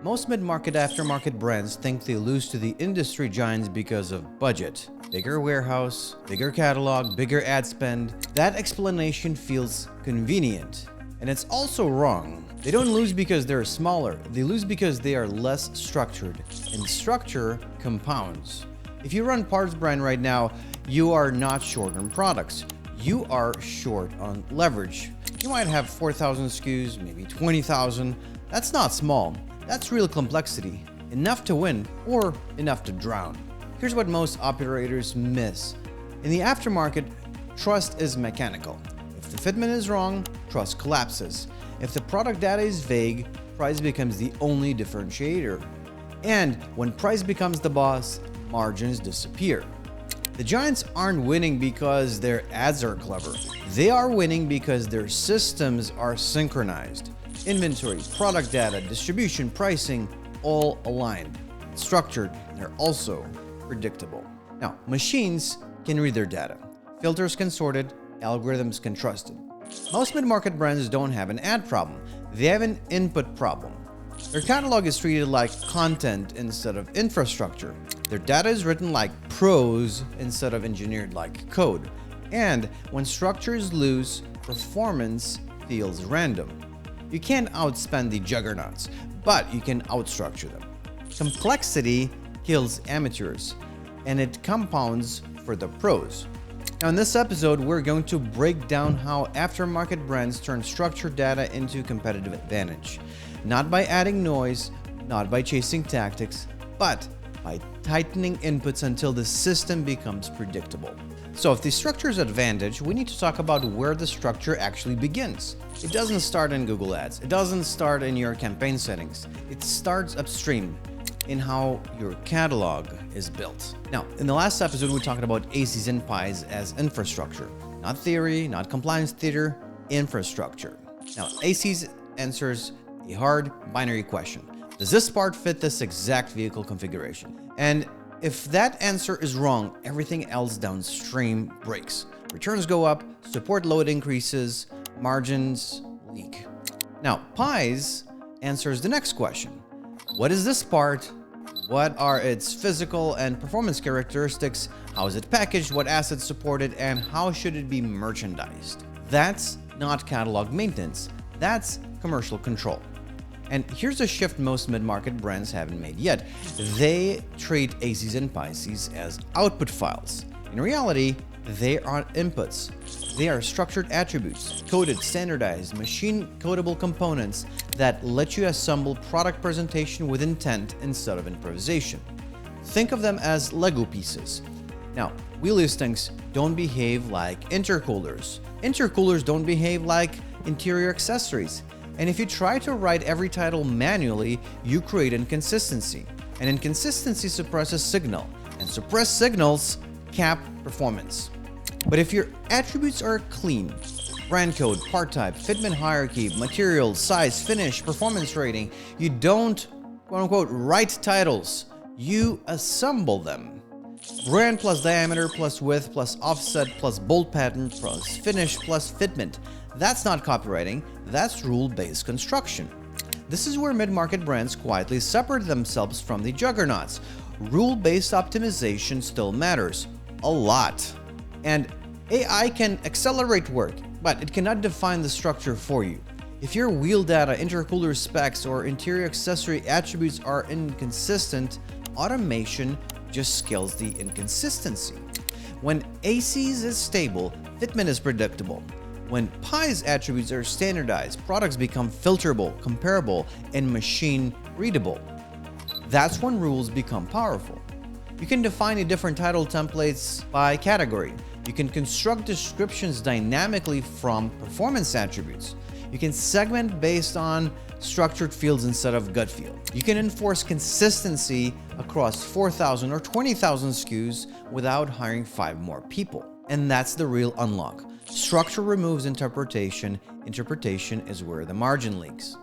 Most mid-market aftermarket brands think they lose to the industry giants because of budget. Bigger warehouse, bigger catalog, bigger ad spend. That explanation feels convenient. And it's also wrong. They don't lose because they're smaller. They lose because they are less structured. And structure compounds. If you run parts brand right now, you are not short on products. You are short on leverage. You might have 4,000 SKUs, maybe 20,000. That's not small. That's real complexity. Enough to win or enough to drown. Here's what most operators miss. In the aftermarket, trust is mechanical. If the fitment is wrong, trust collapses. If the product data is vague, price becomes the only differentiator. And when price becomes the boss, margins disappear. The giants aren't winning because their ads are clever. They are winning because their systems are synchronized. Inventory, product data, distribution, pricing, all aligned. Structured, and they're also predictable. Now, machines can read their data. Filters can sort it, algorithms can trust it. Most mid-market brands don't have an ad problem. They have an input problem. Their catalog is treated like content instead of infrastructure. Their data is written like prose instead of engineered like code. And when structure is loose, performance feels random. You can't outspend the juggernauts, but you can outstructure them. Complexity kills amateurs, and it compounds for the pros. Now in this episode, we're going to break down how aftermarket brands turn structured data into competitive advantage. Not by adding noise, not by chasing tactics, but by tightening inputs until the system becomes predictable. So if the structure is advantage, we need to talk about where the structure actually begins. It doesn't start in Google Ads. It doesn't start in your campaign settings. It starts upstream in how your catalog is built. Now, in the last episode, we talked about ACs and PIs as infrastructure. Not theory, not compliance theater, infrastructure. Now, ACs answers a hard binary question. Does this part fit this exact vehicle configuration? And if that answer is wrong, everything else downstream breaks. Returns go up, support load increases, margins leak. Now, PIs answers the next question. What is this part? What are its physical and performance characteristics? How is it packaged? What assets support it? And how should it be merchandised? That's not catalog maintenance. That's commercial control. And here's a shift most mid-market brands haven't made yet. They treat ACs and PIs as output files. In reality, they are inputs. They are structured attributes, coded, standardized, machine-codable components that let you assemble product presentation with intent instead of improvisation. Think of them as Lego pieces. Now, wheel listings don't behave like intercoolers. Intercoolers don't behave like interior accessories. And if you try to write every title manually, you create inconsistency. And inconsistency suppresses signal, and suppressed signals cap performance. But if your attributes are clean, brand code, part type, fitment hierarchy, material, size, finish, performance rating, you don't, quote unquote, write titles, you assemble them. Brand plus diameter plus width plus offset plus bolt pattern plus finish plus fitment. That's not copywriting, that's rule-based construction. This is where mid-market brands quietly separate themselves from the juggernauts. Rule-based optimization still matters a lot. And AI can accelerate work, but it cannot define the structure for you. If your wheel data, intercooler specs, or interior accessory attributes are inconsistent, automation just scales the inconsistency. When ACs is stable, fitment is predictable. When PI's attributes are standardized, products become filterable, comparable, and machine readable. That's when rules become powerful. You can define a different title templates by category. You can construct descriptions dynamically from performance attributes. You can segment based on structured fields instead of gut feel. You can enforce consistency across 4,000 or 20,000 SKUs without hiring 5 more people. And that's the real unlock. Structure removes interpretation. Interpretation is where the margin leaks.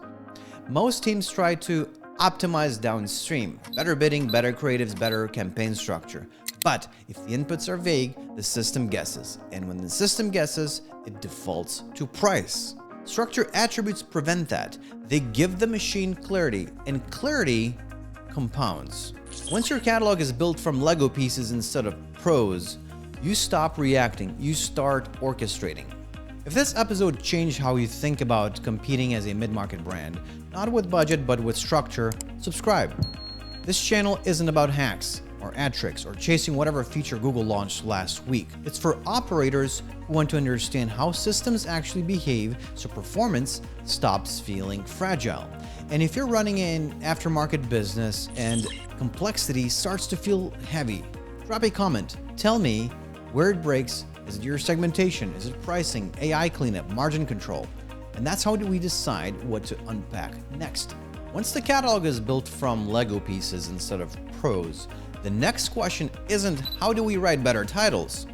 Most teams try to optimize downstream. Better bidding, better creatives, better campaign structure. But if the inputs are vague, the system guesses. And when the system guesses, it defaults to price. Structure attributes prevent that. They give the machine clarity, and clarity compounds. Once your catalog is built from Lego pieces instead of pros, you stop reacting, you start orchestrating. If this episode changed how you think about competing as a mid-market brand, not with budget but with structure, subscribe. This channel isn't about hacks or ad tricks or chasing whatever feature Google launched last week. It's for operators who want to understand how systems actually behave so performance stops feeling fragile. And if you're running an aftermarket business and complexity starts to feel heavy, drop a comment. Tell me where it breaks. Is it your segmentation? Is it pricing, AI cleanup, margin control? And that's how do we decide what to unpack next. Once the catalog is built from Lego pieces instead of pros, the next question isn't how do we write better titles?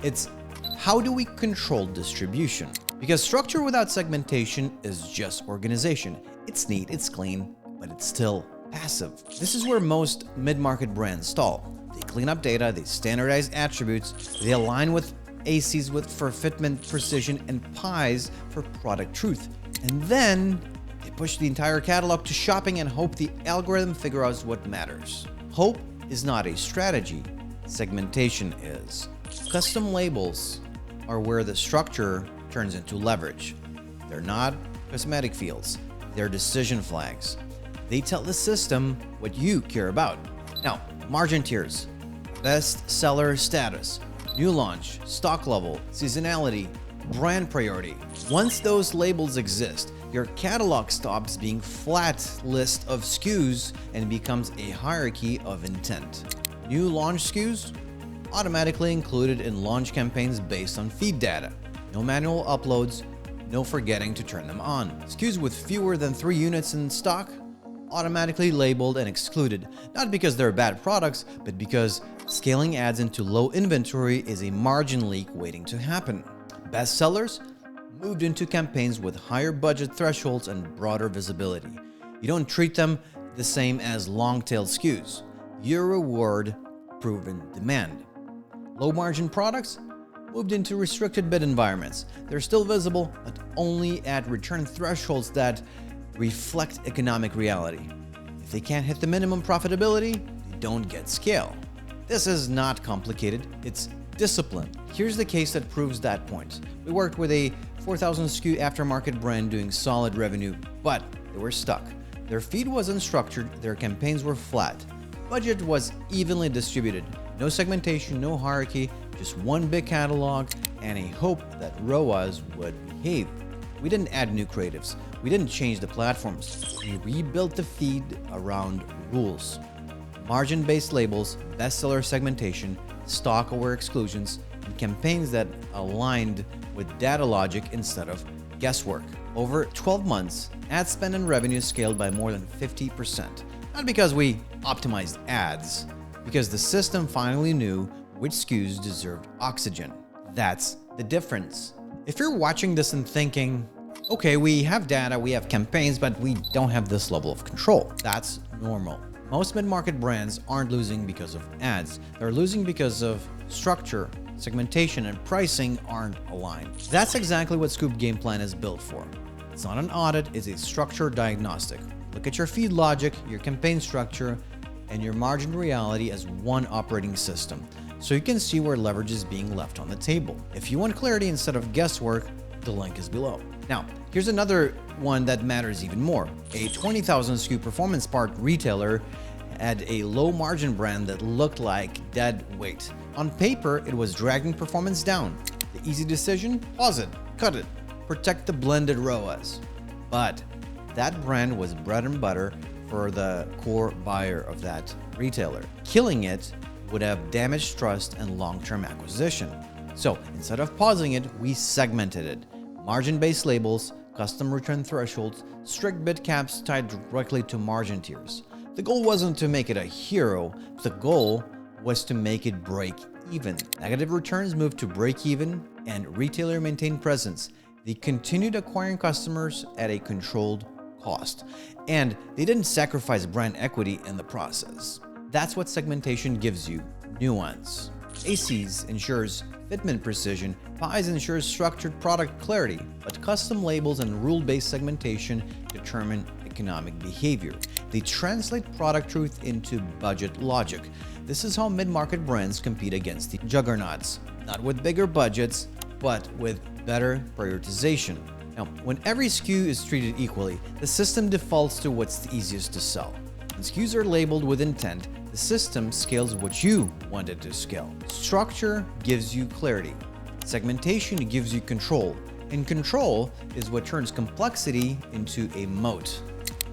It's how do we control distribution? Because structure without segmentation is just organization. It's neat, it's clean, but it's still passive. This is where most mid-market brands stall. They clean up data, they standardize attributes, they align with ACs for fitment precision and pies for product truth. And then they push the entire catalog to shopping and hope the algorithm figures out what matters. Hope is not a strategy, segmentation is. Custom labels are where the structure turns into leverage. They're not cosmetic fields, they're decision flags. They tell the system what you care about. Now, margin tiers, best seller status, new launch, stock level, seasonality, brand priority. Once those labels exist, your catalog stops being flat list of SKUs and becomes a hierarchy of intent. New launch SKUs automatically included in launch campaigns based on feed data. No manual uploads, no forgetting to turn them on. SKUs with fewer than 3 units in stock automatically labeled and excluded, not because they're bad products, but because scaling ads into low inventory is a margin leak waiting to happen. Best sellers moved into campaigns with higher budget thresholds and broader visibility. You don't treat them the same as long-tail SKUs. You reward proven demand. Low margin products moved into restricted bid environments. They're still visible, but only at return thresholds that reflect economic reality. If they can't hit the minimum profitability, they don't get scale. This is not complicated, it's discipline. Here's the case that proves that point. We worked with a 4,000 SKU aftermarket brand doing solid revenue, but they were stuck. Their feed wasn't structured, their campaigns were flat. Budget was evenly distributed. No segmentation, no hierarchy, just one big catalog and a hope that ROAS would behave. We didn't add new creatives. We didn't change the platforms. We rebuilt the feed around rules. Margin-based labels, bestseller segmentation, stock-aware exclusions, and campaigns that aligned with data logic instead of guesswork. Over 12 months, ad spend and revenue scaled by more than 50%. Not because we optimized ads, because the system finally knew which SKUs deserved oxygen. That's the difference. If you're watching this and thinking, okay, we have data, we have campaigns, but we don't have this level of control, that's normal. Most mid-market brands aren't losing because of ads. They're losing because of structure, segmentation, and pricing aren't aligned. That's exactly what Scoop Game Plan is built for. It's not an audit, it's a structured diagnostic. Look at your feed logic, your campaign structure, and your margin reality as one operating system, so you can see where leverage is being left on the table. If you want clarity instead of guesswork, the link is below. Now, here's another one that matters even more. A 20,000 SKU performance part retailer had a low margin brand that looked like dead weight. On paper, it was dragging performance down. The easy decision? Pause it, cut it, protect the blended ROAS. But that brand was bread and butter for the core buyer of that retailer. Killing it would have damaged trust and long-term acquisition. So instead of pausing it, we segmented it. Margin-based labels, custom return thresholds, strict bid caps tied directly to margin tiers. The goal wasn't to make it a hero, the goal was to make it break even. Negative returns moved to break even and retailer maintained presence. They continued acquiring customers at a controlled cost, and they didn't sacrifice brand equity in the process. That's what segmentation gives you, nuance. AC's ensures fitment precision, Pies ensures structured product clarity, but custom labels and rule-based segmentation determine economic behavior. They translate product truth into budget logic. This is how mid-market brands compete against the juggernauts, not with bigger budgets, but with better prioritization. Now, when every SKU is treated equally, the system defaults to what's the easiest to sell. When SKUs are labeled with intent, the system scales what you want it to scale. Structure gives you clarity. Segmentation gives you control. And control is what turns complexity into a moat.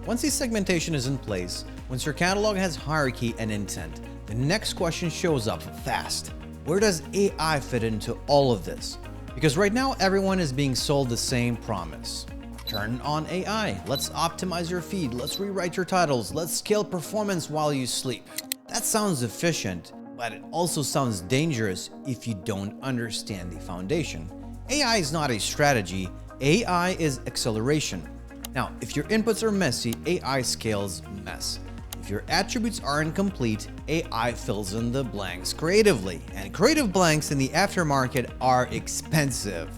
Once the segmentation is in place, once your catalog has hierarchy and intent, the next question shows up fast. Where does AI fit into all of this? Because right now, everyone is being sold the same promise. Turn on AI. Let's optimize your feed. Let's rewrite your titles. Let's scale performance while you sleep. That sounds efficient, but it also sounds dangerous if you don't understand the foundation. AI is not a strategy. AI is acceleration. Now, if your inputs are messy, AI scales mess. If your attributes are incomplete, AI fills in the blanks creatively. And creative blanks in the aftermarket are expensive.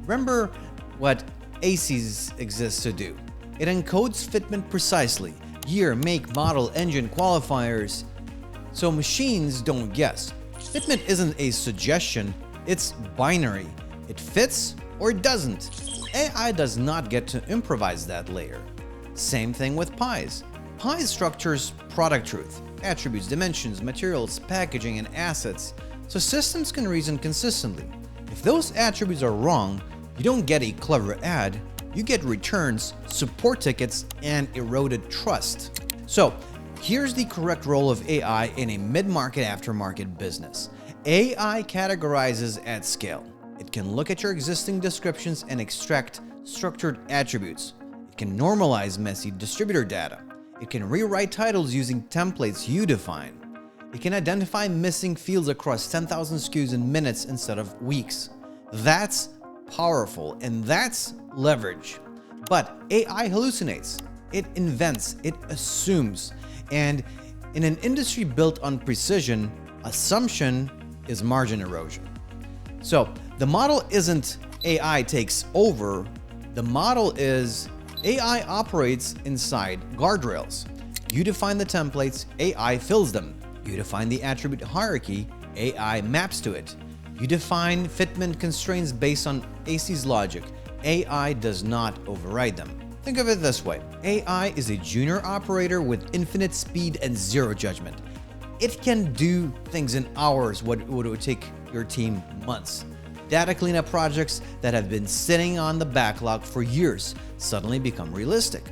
Remember what AC's exists to do. It encodes fitment precisely, year, make, model, engine, qualifiers, so machines don't guess. Fitment isn't a suggestion, it's binary. It fits or it doesn't. AI does not get to improvise that layer. Same thing with Pies. Pies structures product truth, attributes, dimensions, materials, packaging, and assets, so systems can reason consistently. If those attributes are wrong, you don't get a clever ad, you get returns, support tickets, and eroded trust. So, here's the correct role of AI in a mid-market aftermarket business. AI categorizes at scale. It can look at your existing descriptions and extract structured attributes. It can normalize messy distributor data. It can rewrite titles using templates you define. It can identify missing fields across 10,000 SKUs in minutes instead of weeks. That's powerful, and that's leverage. But AI hallucinates. It invents. It assumes. And in an industry built on precision, assumption is margin erosion. So the model isn't AI takes over. The model is AI operates inside guardrails. You define the templates, AI fills them. You define the attribute hierarchy, AI maps to it. You define fitment constraints based on AC's logic. AI does not override them. Think of it this way. AI is a junior operator with infinite speed and zero judgment. It can do things in hours what would take your team months. Data cleanup projects that have been sitting on the backlog for years suddenly become realistic.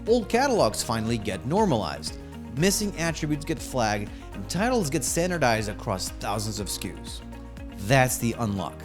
Old catalogs finally get normalized. Missing attributes get flagged, and titles get standardized across thousands of SKUs. That's the unlock.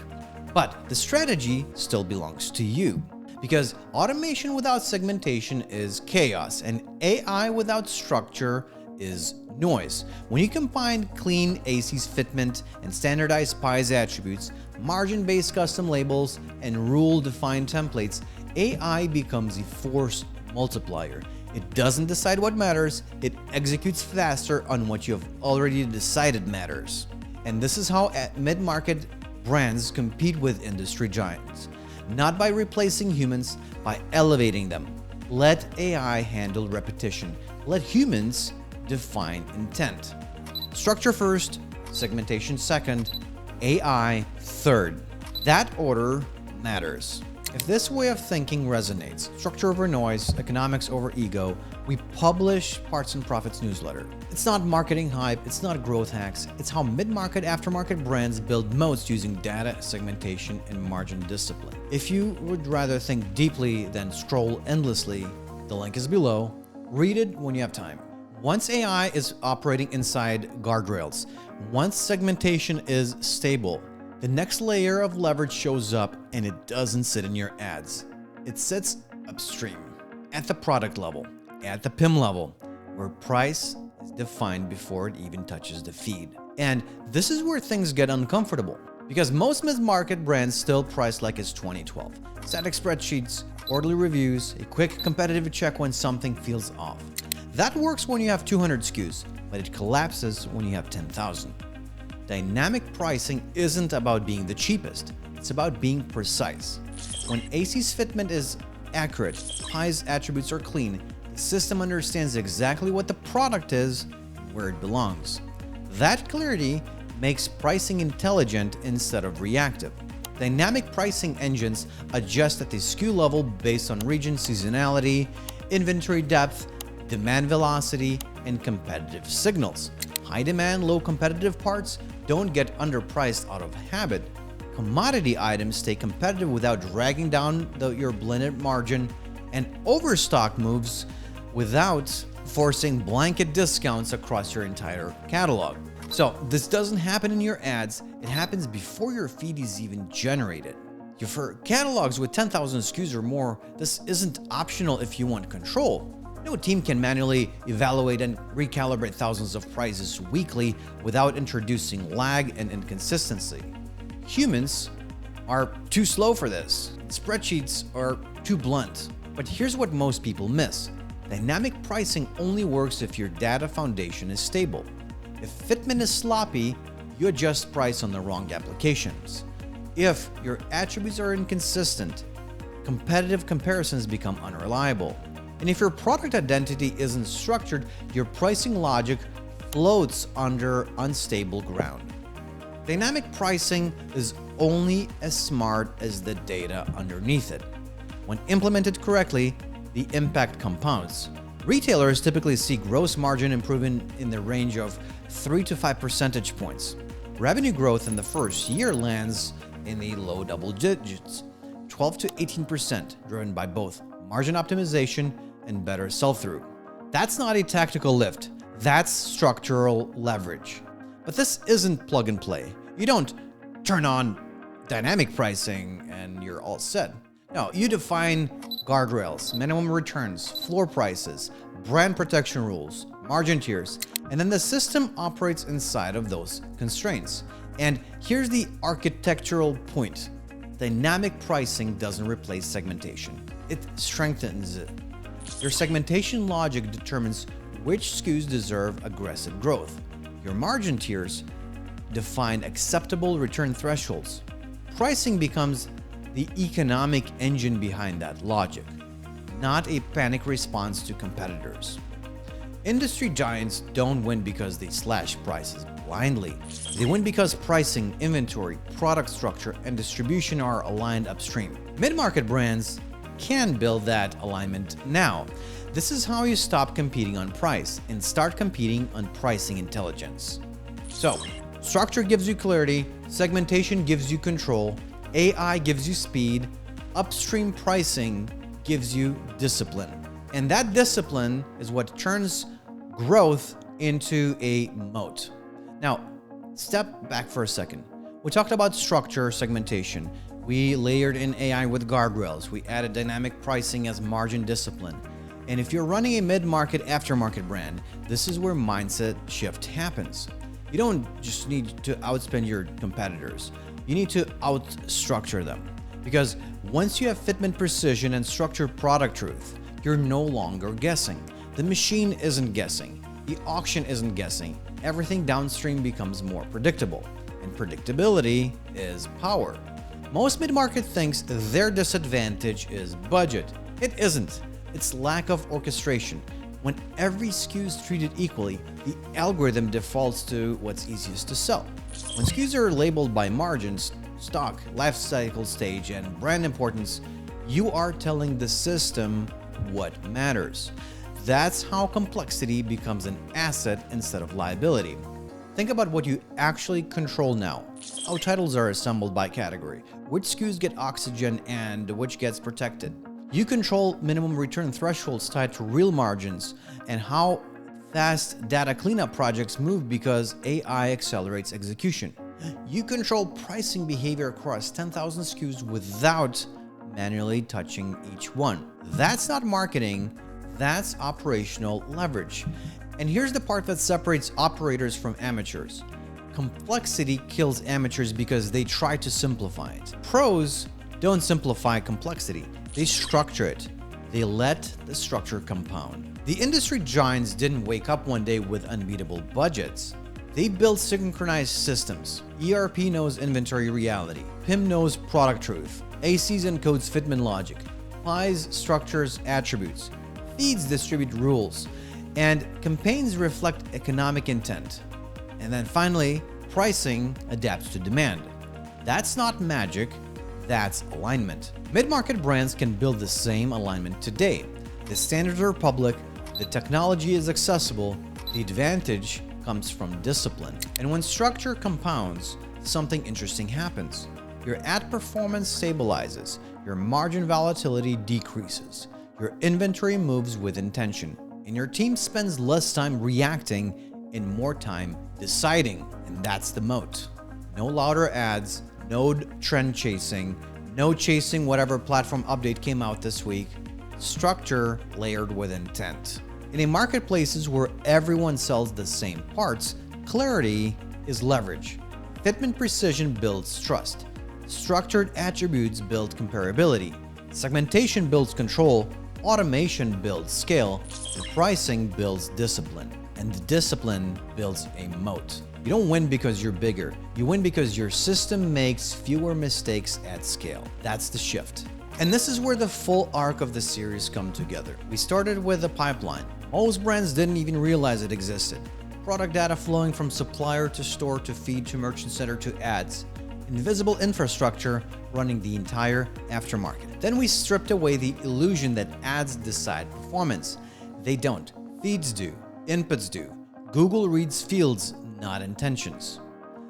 But the strategy still belongs to you. Because automation without segmentation is chaos, and AI without structure is noise. When you combine clean AC's fitment and standardized Pies attributes, margin-based custom labels, and rule-defined templates, AI becomes a force multiplier. It doesn't decide what matters, it executes faster on what you have already decided matters. And this is how mid-market brands compete with industry giants. Not by replacing humans, by elevating them. Let AI handle repetition. Let humans define intent. Structure first, segmentation second, AI third. That order matters. If this way of thinking resonates, structure over noise, economics over ego, we publish Parts and Profits newsletter. It's not marketing hype, it's not growth hacks, it's how mid-market aftermarket brands build moats using data, segmentation, and margin discipline. If you would rather think deeply than scroll endlessly, the link is below. Read it when you have time. Once AI is operating inside guardrails, once segmentation is stable, the next layer of leverage shows up, and it doesn't sit in your ads. It sits upstream, at the product level, at the PIM level, where price is defined before it even touches the feed. And this is where things get uncomfortable, because most mid-market brands still price like it's 2012. Static spreadsheets, quarterly reviews, a quick competitive check when something feels off. That works when you have 200 SKUs, but it collapses when you have 10,000. Dynamic pricing isn't about being the cheapest, it's about being precise. When AC's fitment is accurate, High's attributes are clean, the system understands exactly what the product is and where it belongs. That clarity makes pricing intelligent instead of reactive. Dynamic pricing engines adjust at the SKU level based on region, seasonality, inventory depth, demand velocity, and competitive signals. High demand, low competitive parts don't get underpriced out of habit. Commodity items stay competitive without dragging down your blended margin, and overstock moves without forcing blanket discounts across your entire catalog. So this doesn't happen in your ads, it happens before your feed is even generated. For catalogs with 10,000 SKUs or more, this isn't optional if you want control. No team can manually evaluate and recalibrate thousands of prices weekly without introducing lag and inconsistency. Humans are too slow for this. Spreadsheets are too blunt. But here's what most people miss. Dynamic pricing only works if your data foundation is stable. If fitment is sloppy, you adjust price on the wrong applications. If your attributes are inconsistent, competitive comparisons become unreliable. And if your product identity isn't structured, your pricing logic floats under unstable ground. Dynamic pricing is only as smart as the data underneath it. When implemented correctly, the impact compounds. Retailers typically see gross margin improvement in the range of 3 to 5 percentage points. Revenue growth in the first year lands in the low double digits, 12 to 18%, driven by both margin optimization and better sell-through. That's not a tactical lift, that's structural leverage. But this isn't plug and play. You don't turn on dynamic pricing and you're all set. No, you define guardrails, minimum returns, floor prices, brand protection rules, margin tiers, and then the system operates inside of those constraints. And here's the architectural point. Dynamic pricing doesn't replace segmentation. It strengthens it. Your segmentation logic determines which SKUs deserve aggressive growth. Your margin tiers define acceptable return thresholds. Pricing becomes the economic engine behind that logic, not a panic response to competitors. Industry giants don't win because they slash prices blindly. They win because pricing, inventory, product structure, and distribution are aligned upstream. Mid-market brands can build that alignment now. This is how you stop competing on price and start competing on pricing intelligence. So, structure gives you clarity, segmentation gives you control, AI gives you speed, upstream pricing gives you discipline. And that discipline is what turns growth into a moat. Now, step back for a second. We talked about structure, segmentation. We layered in AI with guardrails. We added dynamic pricing as margin discipline. And if you're running a mid-market aftermarket brand, this is where mindset shift happens. You don't just need to outspend your competitors. You need to outstructure them. Because once you have fitment precision and structured product truth, you're no longer guessing. The machine isn't guessing. The auction isn't guessing. Everything downstream becomes more predictable. And predictability is power. Most mid-market thinks their disadvantage is budget. It isn't. It's lack of orchestration. When every SKU is treated equally, the algorithm defaults to what's easiest to sell. When SKUs are labeled by margins, stock, life cycle stage, and brand importance, you are telling the system what matters. That's how complexity becomes an asset instead of liability. Think about what you actually control now. How titles are assembled by category, which SKUs get oxygen and which gets protected. You control minimum return thresholds tied to real margins and how fast data cleanup projects move because AI accelerates execution. You control pricing behavior across 10,000 SKUs without manually touching each one. That's not marketing, that's operational leverage. And here's the part that separates operators from amateurs. Complexity kills amateurs because they try to simplify it. Pros don't simplify complexity, they structure it. They let the structure compound. The industry giants didn't wake up one day with unbeatable budgets. They build synchronized systems. ERP knows inventory reality. PIM knows product truth. ACs encodes fitment logic. PIEs structures attributes. Feeds distribute rules. And campaigns reflect economic intent. And then finally, pricing adapts to demand. That's not magic, that's alignment. Mid-market brands can build the same alignment today. The standards are public, the technology is accessible, the advantage comes from discipline. And when structure compounds, something interesting happens. Your ad performance stabilizes, your margin volatility decreases, your inventory moves with intention, and your team spends less time reacting and more time deciding. And that's the moat. No louder ads, no trend chasing, no chasing whatever platform update came out this week. Structure layered with intent. In a marketplaces where everyone sells the same parts, clarity is leverage. Fitment precision builds trust. Structured attributes build comparability. Segmentation builds control. Automation builds scale. And pricing builds discipline. And the discipline builds a moat. You don't win because you're bigger. You win because your system makes fewer mistakes at scale. That's the shift. And this is where the full arc of the series come together. We started with a pipeline. Most brands didn't even realize it existed. Product data flowing from supplier to store to feed to merchant center to ads. Invisible infrastructure running the entire aftermarket. Then we stripped away the illusion that ads decide performance. They don't. Feeds do. Inputs do. Google reads fields, not intentions.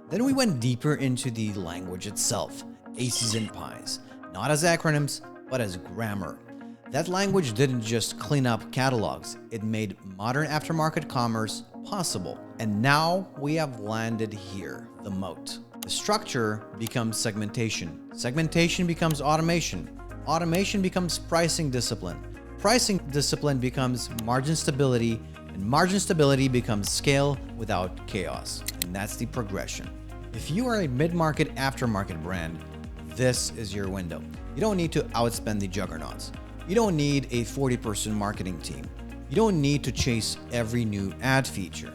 Then we went deeper into the language itself, ACs and PIEs, not as acronyms, but as grammar. That language didn't just clean up catalogs, it made modern aftermarket commerce possible. And now we have landed here, the moat. The structure becomes segmentation. Segmentation becomes automation. Automation becomes pricing discipline. Pricing discipline becomes margin stability. And margin stability becomes scale without chaos. And that's the progression. If you are a mid-market aftermarket brand, this is your window. You don't need to outspend the juggernauts. You don't need a 40-person marketing team. You don't need to chase every new ad feature.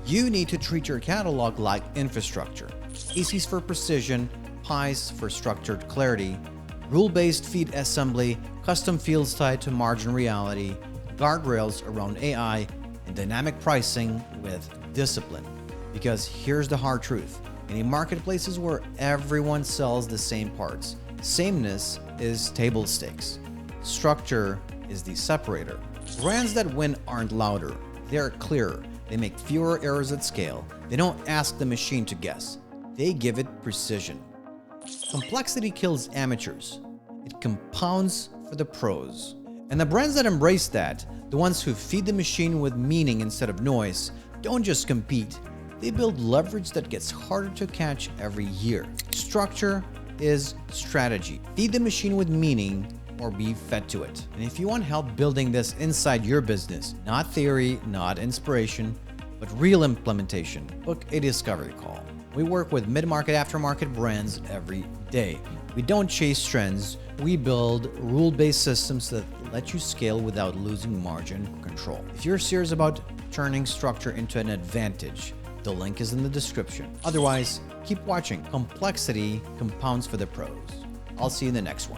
You need to treat your catalog like infrastructure. ACs for precision, PIEs for structured clarity, rule-based feed assembly, custom fields tied to margin reality, guardrails around AI, and dynamic pricing with discipline. Because here's the hard truth. In a marketplaces where everyone sells the same parts, sameness is table stakes. Structure is the separator. Brands that win aren't louder. They're clearer. They make fewer errors at scale. They don't ask the machine to guess. They give it precision. Complexity kills amateurs. It compounds for the pros. And the brands that embrace that, the ones who feed the machine with meaning instead of noise, don't just compete. They build leverage that gets harder to catch every year. Structure is strategy. Feed the machine with meaning or be fed to it. And if you want help building this inside your business, not theory, not inspiration, but real implementation, book a discovery call. We work with mid-market aftermarket brands every day. We don't chase trends. We build rule-based systems that let you scale without losing margin control. If you're serious about turning structure into an advantage, the link is in the description. Otherwise, keep watching. Complexity compounds for the pros. I'll see you in the next one.